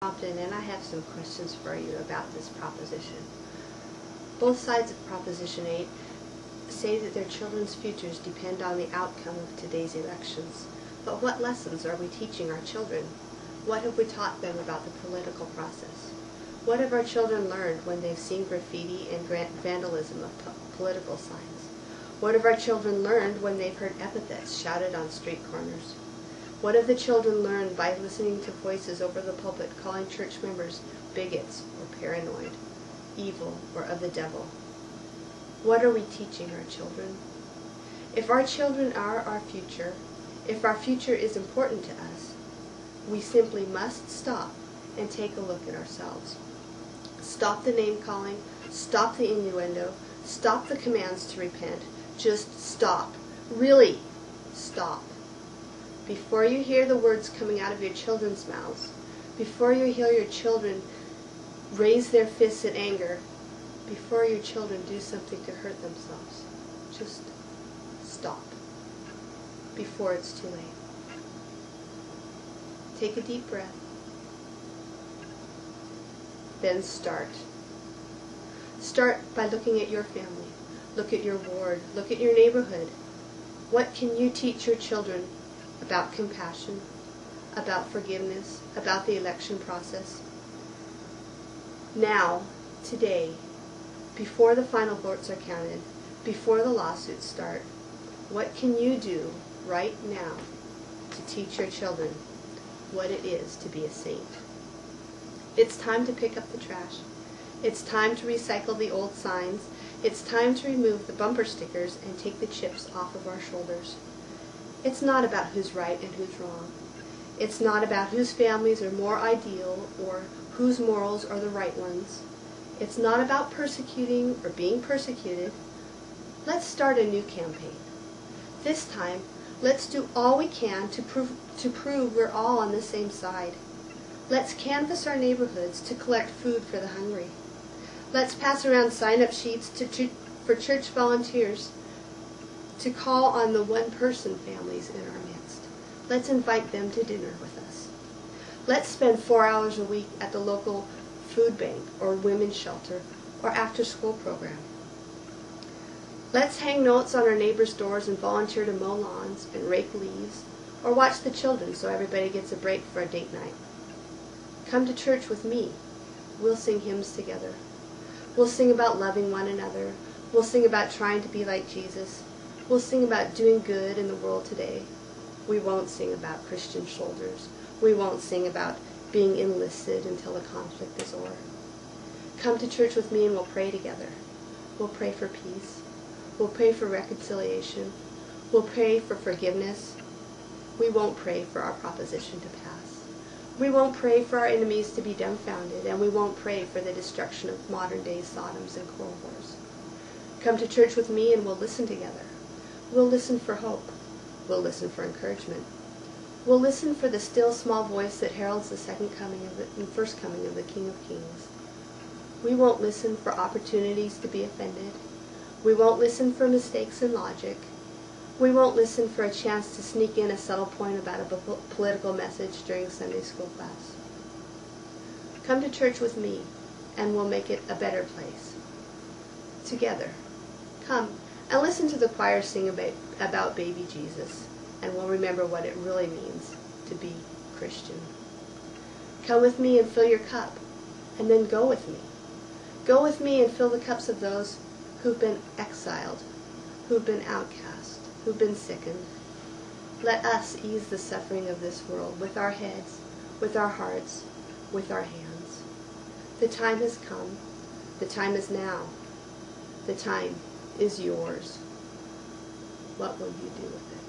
Often, and I have some questions for you about this proposition. Both sides of Proposition 8 say that their children's futures depend on the outcome of today's elections. But what lessons are we teaching our children? What have we taught them about the political process? What have our children learned when they've seen graffiti and vandalism of political signs? What have our children learned when they've heard epithets shouted on street corners? What have the children learned by listening to voices over the pulpit calling church members bigots or paranoid, evil or of the devil? What are we teaching our children? If our children are our future, if our future is important to us, we simply must stop and take a look at ourselves. Stop the name-calling, stop the innuendo, stop the commands to repent. Just stop. Really, stop. Before you hear the words coming out of your children's mouths, before you hear your children raise their fists in anger, before your children do something to hurt themselves, just stop before it's too late. Take a deep breath. Then start. Start by looking at your family. Look at your ward. Look at your neighborhood. What can you teach your children about compassion, about forgiveness, about the election process? Now, today, before the final votes are counted, before the lawsuits start, what can you do right now to teach your children what it is to be a saint? It's time to pick up the trash. It's time to recycle the old signs. It's time to remove the bumper stickers and take the chips off of our shoulders. It's not about who's right and who's wrong. It's not about whose families are more ideal or whose morals are the right ones. It's not about persecuting or being persecuted. Let's start a new campaign. This time, let's do all we can to prove we're all on the same side. Let's canvass our neighborhoods to collect food for the hungry. Let's pass around sign-up sheets for church volunteers to call on the one-person families in our midst. Let's invite them to dinner with us. Let's spend 4 hours a week at the local food bank or women's shelter or after-school program. Let's hang notes on our neighbors' doors and volunteer to mow lawns and rake leaves or watch the children so everybody gets a break for a date night. Come to church with me. We'll sing hymns together. We'll sing about loving one another. We'll sing about trying to be like Jesus. We'll sing about doing good in the world today. We won't sing about Christian shoulders. We won't sing about being enlisted until the conflict is over. Come to church with me and we'll pray together. We'll pray for peace. We'll pray for reconciliation. We'll pray for forgiveness. We won't pray for our proposition to pass. We won't pray for our enemies to be dumbfounded, and we won't pray for the destruction of modern-day Sodoms and Corridors. Come to church with me and we'll listen together. We'll listen for hope. We'll listen for encouragement. We'll listen for the still small voice that heralds the second coming and first coming of the King of Kings. We won't listen for opportunities to be offended. We won't listen for mistakes in logic. We won't listen for a chance to sneak in a subtle point about a political message during Sunday school class. Come to church with me and we'll make it a better place. Together. Come and listen to the choir sing about baby Jesus, and we'll remember what it really means to be Christian. Come with me and fill your cup, and then go with me. Go with me and fill the cups of those who've been exiled, who've been outcast, who've been sickened. Let us ease the suffering of this world with our heads, with our hearts, with our hands. The time has come. The time is now. The time is yours. What will you do with it?